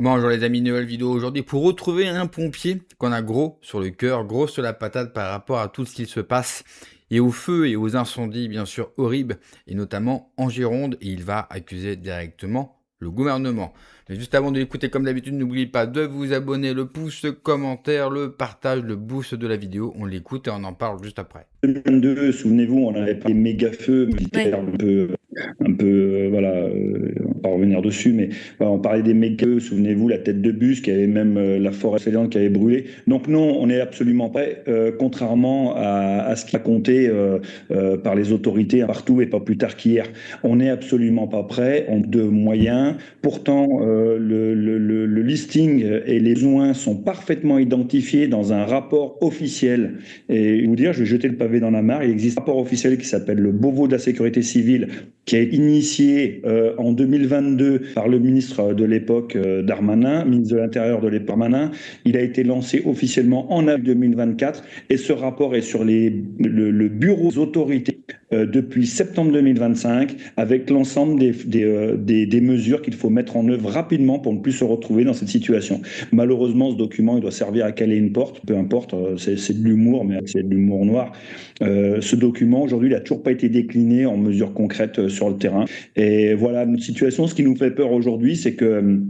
Bonjour les amis, nouvelle vidéo aujourd'hui pour retrouver un pompier qu'on a gros sur le cœur, gros sur la patate par rapport à tout ce qui se passe et aux feux et aux incendies bien sûr horribles et notamment en Gironde, et il va accuser directement le gouvernement. Mais juste avant de l'écouter, comme d'habitude, n'oubliez pas de vous abonner, le pouce, le commentaire, le partage, le boost de la vidéo. On l'écoute et on en parle juste après. 2022, souvenez-vous, on avait parlé des méga feux militaires voilà, on va pas revenir dessus, mais voilà, on parlait des méga feux, souvenez-vous, la tête de bus, qui avait même la forêt fainéante qui avait brûlé. Donc non, on est absolument prêt, contrairement à ce qui a compté par les autorités partout et pas plus tard qu'hier. On n'est absolument pas prêt, on a de moyens. Pourtant, le listing et les besoins sont parfaitement identifiés dans un rapport officiel. Et vous dire, je vais jeter le pavé dans la mare. Il existe un rapport officiel qui s'appelle le Beauvau de la sécurité civile, qui a été initié en 2022 par le ministre de l'époque Darmanin, ministre de l'Intérieur de l'époque Darmanin. Il a été lancé officiellement en avril 2024 et ce rapport est sur le bureau des autorités depuis septembre 2025 avec l'ensemble des mesures qu'il faut mettre en œuvre rapidement pour ne plus se retrouver dans cette situation. Malheureusement, ce document, il doit servir à caler une porte, peu importe, c'est de l'humour, mais c'est de l'humour noir. Ce document, aujourd'hui, il n'a toujours pas été décliné en mesures concrètes sur le terrain. Et voilà, notre situation, ce qui nous fait peur aujourd'hui, c'est que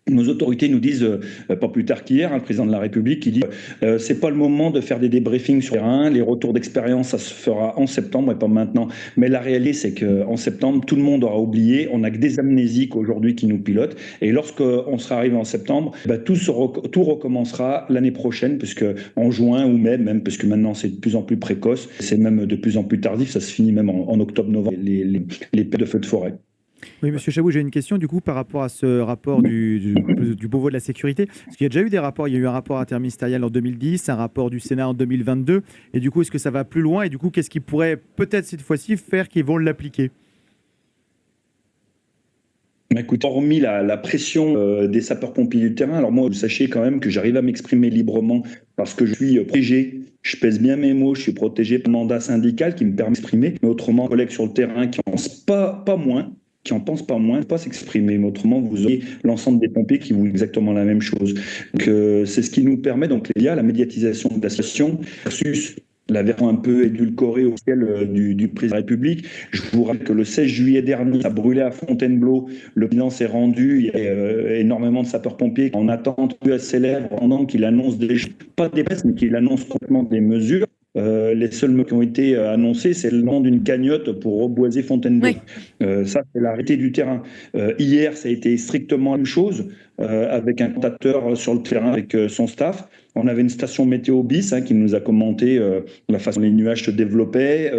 nos autorités nous disent, pas plus tard qu'hier, le président de la République qui dit c'est pas le moment de faire des débriefings sur le terrain, les retours d'expérience, ça se fera en septembre et pas maintenant. Mais la réalité, c'est qu'en septembre, tout le monde aura oublié, on n'a que des amnésiques aujourd'hui qui nous pilotent. Et lorsqu'on sera arrivé en septembre, tout recommencera l'année prochaine, puisque en juin ou même puisque maintenant c'est de plus en plus précoce, c'est même de plus en plus tardif, ça se finit même en octobre-novembre, les de feux de forêt. Oui, Monsieur Chabot, j'ai une question du coup par rapport à ce rapport du Beauvau de la sécurité. Parce qu'il y a déjà eu des rapports. Il y a eu un rapport interministériel en 2010, un rapport du Sénat en 2022. Et du coup, est-ce que ça va plus loin? Et du coup, qu'est-ce qui pourrait peut-être cette fois-ci faire qu'ils vont l'appliquer? Écoute, hormis la pression des sapeurs-pompiers du terrain, alors moi, vous sachez quand même que j'arrive à m'exprimer librement parce que je suis protégé, je pèse bien mes mots, je suis protégé par un mandat syndical qui me permet d'exprimer, mais autrement, collègues sur le terrain qui en pensent pas moins, pas s'exprimer, mais autrement, vous aurez l'ensemble des pompiers qui vous exactement la même chose. Donc, c'est ce qui nous permet, donc, il y a la médiatisation de la situation versus la version un peu édulcorée au ciel du président de la République. Je vous rappelle que le 16 juillet dernier, ça brûlait à Fontainebleau. Le bilan s'est rendu. Il y a énormément de sapeurs-pompiers en attente à ses lèvres pendant qu'il annonce pas des baisses, mais qu'il annonce complètement des mesures. Les seuls mots qui ont été annoncés, c'est le nom d'une cagnotte pour reboiser Fontainebleau. Oui. Ça, c'est la réalité du terrain. Hier, ça a été strictement la même chose, avec un commentateur sur le terrain avec son staff. On avait une station météo bis qui nous a commenté la façon dont les nuages se développaient.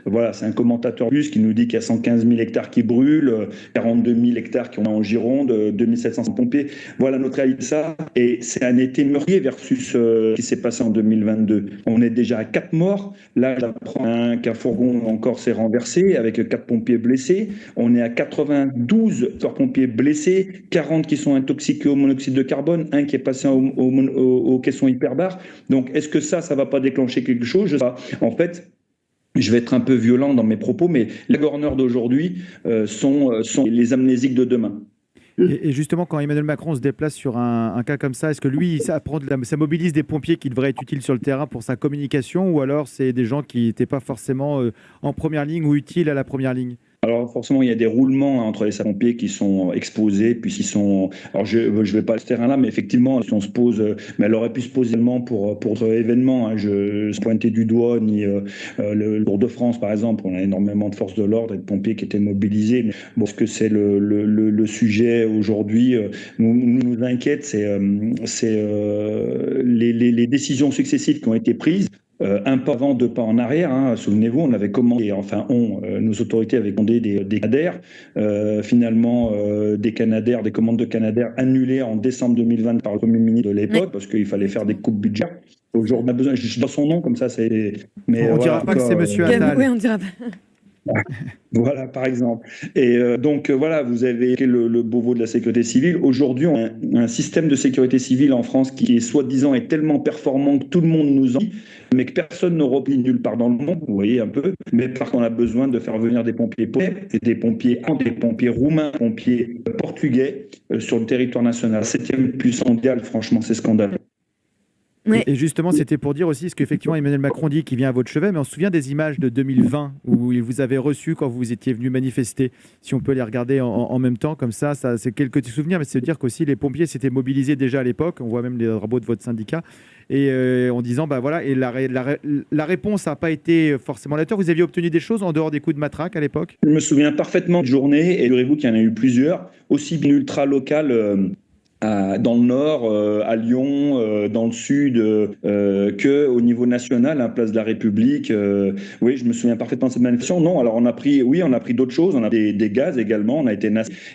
Voilà, c'est un commentateur plus qui nous dit qu'il y a 115 000 hectares qui brûlent, 42 000 hectares qui ont en Gironde, 2700 pompiers. Voilà notre réalité. Ça. Et c'est un été meurtrier versus ce qui s'est passé en 2022. On est déjà à 4 morts. Là, j'apprends qu'un fourgon encore s'est renversé avec 4 pompiers blessés. On est à 92 pompiers blessés, 40 qui sont intoxiqués au monoxyde de carbone, un qui est passé aux caissons hyperbares. Donc, est-ce que ça va pas déclencher quelque chose? Je sais pas. En fait, je vais être un peu violent dans mes propos, mais les gouverneurs d'aujourd'hui sont les amnésiques de demain. Et justement, quand Emmanuel Macron se déplace sur un cas comme ça, est-ce que lui, ça mobilise des pompiers qui devraient être utiles sur le terrain pour sa communication, ou alors c'est des gens qui n'étaient pas forcément en première ligne ou utiles à la première ligne? Alors forcément, il y a des roulements entre les sapeurs-pompiers qui sont exposés, puis s'ils sont... Alors je vais pas à ce terrain-là, mais effectivement, si on se pose... mais elle aurait pu se poser également pour événement. Je ne pointais du doigt ni le Tour de France, par exemple. On a énormément de forces de l'ordre et de pompiers qui étaient mobilisés. Mais bon, ce que c'est le sujet aujourd'hui nous inquiète, c'est les décisions successives qui ont été prises. Un pas avant, deux pas en arrière. Souvenez-vous, on avait commandé, nos autorités avaient commandé des Canadair. Finalement, des commandes de Canadair annulées en décembre 2020 par le Premier ministre de l'époque, parce qu'il fallait faire des coupes budgétaires. Aujourd'hui, on a besoin, je ne sais pas son nom, comme ça, c'est. Mais on ne dira pas que c'est Monsieur Attal. Oui, on dira pas. Voilà, par exemple. Et donc, voilà, vous avez évoqué le Beauvau de la sécurité civile. Aujourd'hui, on a un système de sécurité civile en France qui est soi-disant est tellement performant que tout le monde nous en dit, mais que personne ne replie nulle part dans le monde, vous voyez un peu. Mais par contre, on a besoin de faire venir des pompiers polonais, des pompiers roumains, des pompiers portugais sur le territoire national. Septième puissance mondiale, franchement, c'est scandaleux. Ouais. Et justement, c'était pour dire aussi ce qu'effectivement Emmanuel Macron dit qui vient à votre chevet, mais on se souvient des images de 2020 où il vous avait reçu quand vous étiez venu manifester. Si on peut les regarder en même temps, comme ça c'est quelques petits souvenirs, mais c'est dire qu'aussi les pompiers s'étaient mobilisés déjà à l'époque. On voit même les drapeaux de votre syndicat. Et en disant, bah voilà, et la réponse n'a pas été forcément la tort. Vous aviez obtenu des choses en dehors des coups de matraque à l'époque? Je me souviens parfaitement de journée, et figurez-vous qu'il y en a eu plusieurs, aussi bien ultra locales. Dans le nord, à Lyon, dans le sud, que au niveau national, à Place de la République. Oui, je me souviens parfaitement de cette manifestation. Non, alors on a pris d'autres choses. On a des gaz également. On a été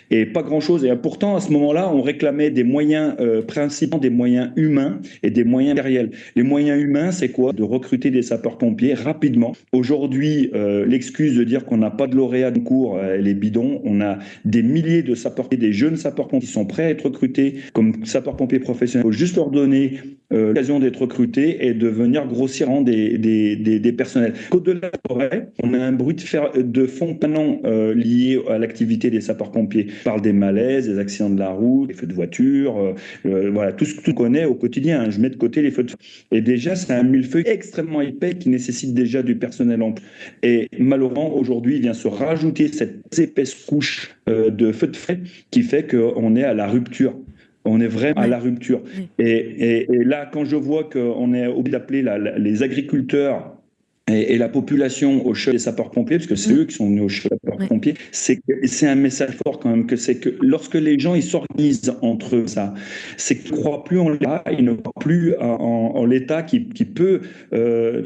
et pas grand-chose. Et pourtant, à ce moment-là, on réclamait des moyens, principalement des moyens humains et des moyens matériels. Les moyens humains, c'est quoi? De recruter des sapeurs-pompiers rapidement. Aujourd'hui, l'excuse de dire qu'on n'a pas de lauréat de concours, elle est bidon. On a des milliers de sapeurs-pompiers, des jeunes sapeurs-pompiers qui sont prêts à être recrutés comme sapeurs-pompiers professionnels. Il faut juste leur donner l'occasion d'être recrutés et de venir grossir en des personnels. Au-delà de la forêt, on a un bruit de fond permanent lié à l'activité des sapeurs-pompiers. On parle des malaises, des accidents de la route, des feux de voiture, voilà, tout ce qu'on connaît au quotidien. Hein. Je mets de côté les feux de... Et déjà, c'est un millefeuille extrêmement épais qui nécessite déjà du personnel en plus. Et malheureusement, aujourd'hui, il vient se rajouter cette épaisse couche de feux de frais qui fait qu'on est à la rupture. On est vraiment à la rupture. Et là, quand je vois qu'on est obligé d'appeler les agriculteurs et la population au chevet des sapeurs-pompiers, parce que c'est eux qui sont venus au chevet des sapeurs-pompiers, c'est un message fort quand même, que c'est que lorsque les gens ils s'organisent entre eux, ça, c'est qu'ils ne croient plus en l'État, ils ne croient plus en l'État qui peut,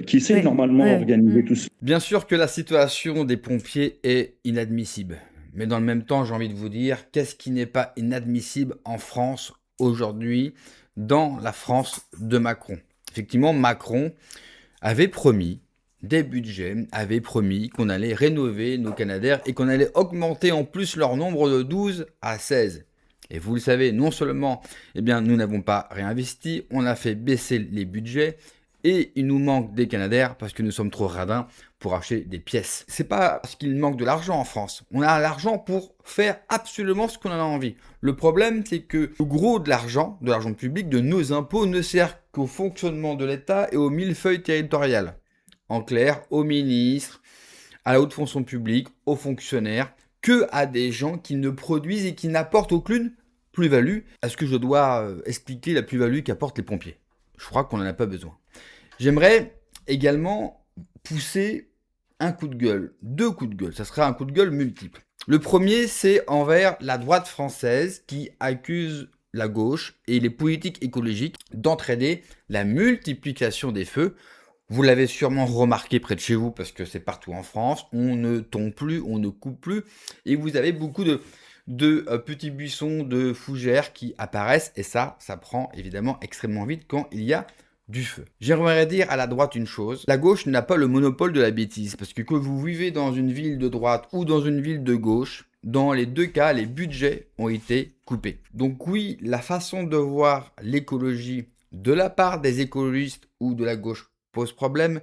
qui sait normalement organiser tout ça. Bien sûr que la situation des pompiers est inadmissible. Mais dans le même temps, j'ai envie de vous dire, qu'est-ce qui n'est pas inadmissible en France aujourd'hui, dans la France de Macron? Effectivement, Macron avait promis des budgets, avait promis qu'on allait rénover nos Canadair et qu'on allait augmenter en plus leur nombre de 12 à 16. Et vous le savez, non seulement nous n'avons pas réinvesti, on a fait baisser les budgets, et il nous manque des Canadair parce que nous sommes trop radins pour acheter des pièces. C'est pas parce qu'il manque de l'argent en France. On a l'argent pour faire absolument ce qu'on en a envie. Le problème, c'est que le gros de l'argent public, de nos impôts, ne sert qu'au fonctionnement de l'État et au millefeuille territorial. En clair, aux ministres, à la haute fonction publique, aux fonctionnaires, que à des gens qui ne produisent et qui n'apportent aucune plus-value. Est-ce que je dois expliquer la plus-value qu'apportent les pompiers? Je crois qu'on n'en a pas besoin. J'aimerais également pousser un coup de gueule, 2 coups de gueule, ça sera un coup de gueule multiple. Le premier, c'est envers la droite française qui accuse la gauche et les politiques écologiques d'entraîner la multiplication des feux. Vous l'avez sûrement remarqué près de chez vous parce que c'est partout en France, on ne tombe plus, on ne coupe plus et vous avez beaucoup de petits buissons, de fougères qui apparaissent et ça prend évidemment extrêmement vite quand il y a du feu. J'aimerais dire à la droite une chose, la gauche n'a pas le monopole de la bêtise, parce que vous vivez dans une ville de droite ou dans une ville de gauche, dans les deux cas, les budgets ont été coupés. Donc oui, la façon de voir l'écologie de la part des écologistes ou de la gauche pose problème,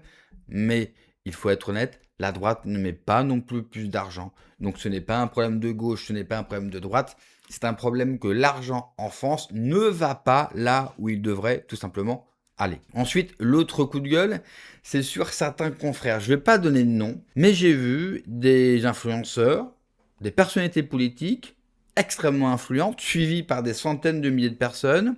mais il faut être honnête, la droite ne met pas non plus d'argent. Donc ce n'est pas un problème de gauche, ce n'est pas un problème de droite, c'est un problème que l'argent en France ne va pas là où il devrait tout simplement. Allez. Ensuite, l'autre coup de gueule, c'est sur certains confrères. Je ne vais pas donner de nom, mais j'ai vu des influenceurs, des personnalités politiques extrêmement influentes, suivies par des centaines de milliers de personnes,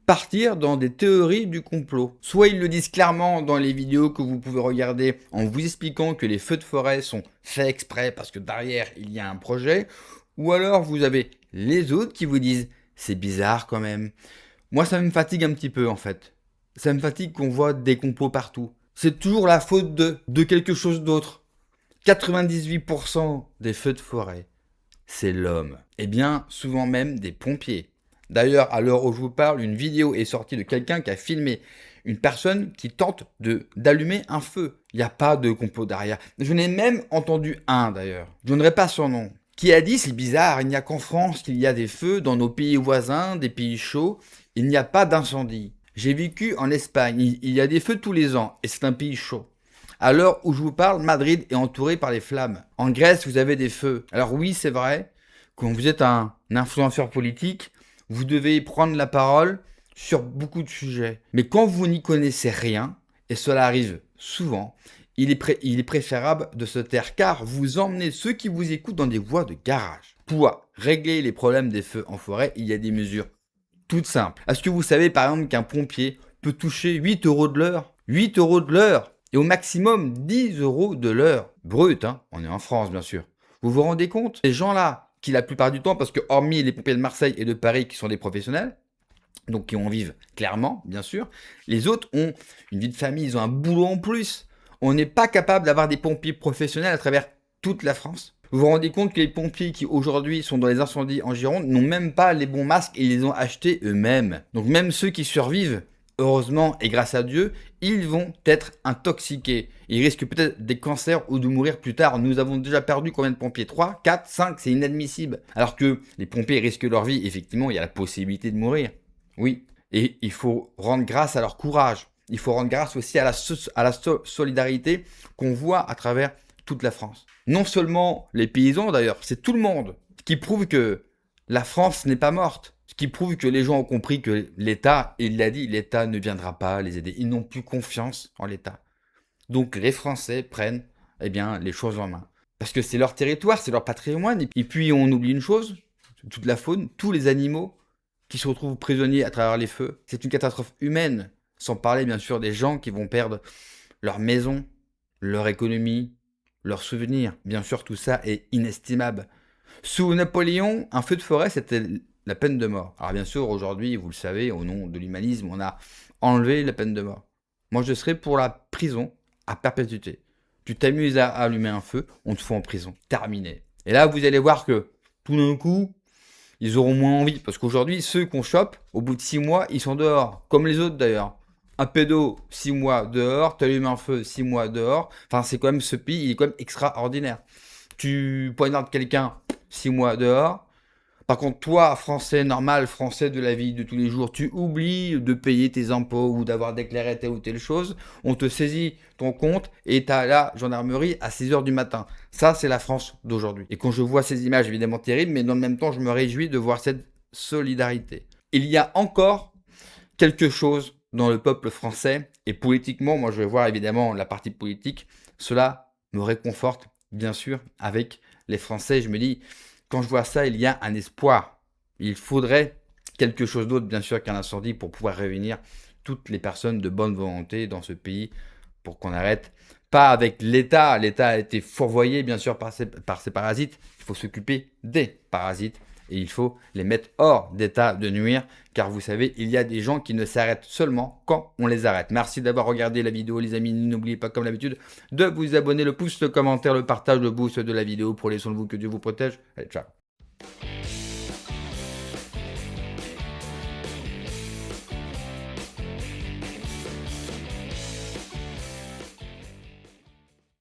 partir dans des théories du complot. Soit ils le disent clairement dans les vidéos que vous pouvez regarder en vous expliquant que les feux de forêt sont faits exprès parce que derrière il y a un projet, ou alors vous avez les autres qui vous disent « c'est bizarre quand même ». Moi ça me fatigue un petit peu en fait. Ça me fatigue qu'on voit des complots partout. C'est toujours la faute de quelque chose d'autre. 98% des feux de forêt, c'est l'homme. Et bien, souvent même des pompiers. D'ailleurs, à l'heure où je vous parle, une vidéo est sortie de quelqu'un qui a filmé une personne qui tente d'allumer un feu. Il n'y a pas de complot derrière. Je n'ai même entendu un d'ailleurs, je ne donnerai pas son nom, qui a dit c'est bizarre, il n'y a qu'en France qu'il y a des feux, dans nos pays voisins, des pays chauds, il n'y a pas d'incendie. J'ai vécu en Espagne, il y a des feux tous les ans et c'est un pays chaud. À l'heure où je vous parle, Madrid est entouré par les flammes. En Grèce, vous avez des feux. Alors oui, c'est vrai, quand vous êtes un influenceur politique, vous devez prendre la parole sur beaucoup de sujets. Mais quand vous n'y connaissez rien, et cela arrive souvent, il est préférable de se taire car vous emmenez ceux qui vous écoutent dans des voies de garage. Pour régler les problèmes des feux en forêt, il y a des mesures toutes simples. Est-ce que vous savez par exemple qu'un pompier peut toucher 8 € de l'heure? 8 € de l'heure et au maximum 10 € de l'heure. Brut, hein, on est en France bien sûr. Vous vous rendez compte? Ces gens-là, qui la plupart du temps, parce que hormis les pompiers de Marseille et de Paris qui sont des professionnels, donc qui en vivent clairement, bien sûr, les autres ont une vie de famille, ils ont un boulot en plus. On n'est pas capable d'avoir des pompiers professionnels à travers toute la France. Vous vous rendez compte que les pompiers qui aujourd'hui sont dans les incendies en Gironde n'ont même pas les bons masques et ils les ont achetés eux-mêmes. Donc même ceux qui survivent, heureusement et grâce à Dieu, ils vont être intoxiqués. Ils risquent peut-être des cancers ou de mourir plus tard. Nous avons déjà perdu combien de pompiers? 3, 4, 5, c'est inadmissible. Alors que les pompiers risquent leur vie, effectivement, il y a la possibilité de mourir. Oui, et il faut rendre grâce à leur courage. Il faut rendre grâce aussi à la solidarité qu'on voit à travers toute la France. Non seulement les paysans d'ailleurs, c'est tout le monde. Ce qui prouve que la France n'est pas morte. Ce qui prouve que les gens ont compris que l'État, il l'a dit, l'État ne viendra pas les aider. Ils n'ont plus confiance en l'État. Donc les Français prennent les choses en main. Parce que c'est leur territoire, c'est leur patrimoine. Et puis on oublie une chose, toute la faune, tous les animaux qui se retrouvent prisonniers à travers les feux. C'est une catastrophe humaine, sans parler bien sûr des gens qui vont perdre leur maison, leur économie, leurs souvenirs. Bien sûr, tout ça est inestimable. Sous Napoléon, un feu de forêt, c'était la peine de mort. Alors bien sûr, aujourd'hui, vous le savez, au nom de l'humanisme, on a enlevé la peine de mort. Moi, je serais pour la prison à perpétuité. Tu t'amuses à allumer un feu, on te fout en prison. Terminé. Et là, vous allez voir que tout d'un coup, ils auront moins envie. Parce qu'aujourd'hui, ceux qu'on chope, au bout de 6 mois, ils sont dehors. Comme les autres d'ailleurs. Un pédo, 6 mois dehors. Tu allumes un feu, 6 mois dehors. Enfin, c'est quand même ce pays, il est quand même extraordinaire. Tu poignardes quelqu'un, 6 mois dehors. Par contre, toi, Français normal, Français de la vie de tous les jours, tu oublies de payer tes impôts ou d'avoir déclaré telle ou telle chose, on te saisit ton compte et tu as la gendarmerie à 6 h du matin. Ça, c'est la France d'aujourd'hui. Et quand je vois ces images, évidemment terribles, mais dans le même temps, je me réjouis de voir cette solidarité. Il y a encore quelque chose dans le peuple français, et politiquement, moi je vais voir évidemment la partie politique, cela me réconforte, bien sûr, avec les Français. Je me dis, quand je vois ça, il y a un espoir. Il faudrait quelque chose d'autre, bien sûr, qu'un incendie pour pouvoir réunir toutes les personnes de bonne volonté dans ce pays pour qu'on arrête. Pas avec l'État. L'État a été fourvoyé, bien sûr, par ces parasites. Il faut s'occuper des parasites et il faut les mettre hors d'état de nuire. Car vous savez, il y a des gens qui ne s'arrêtent seulement quand on les arrête. Merci d'avoir regardé la vidéo, les amis. N'oubliez pas, comme d'habitude, de vous abonner, le pouce, le commentaire, le partage, le boost de la vidéo. Prenez soin de vous, que Dieu vous protège. Allez, ciao.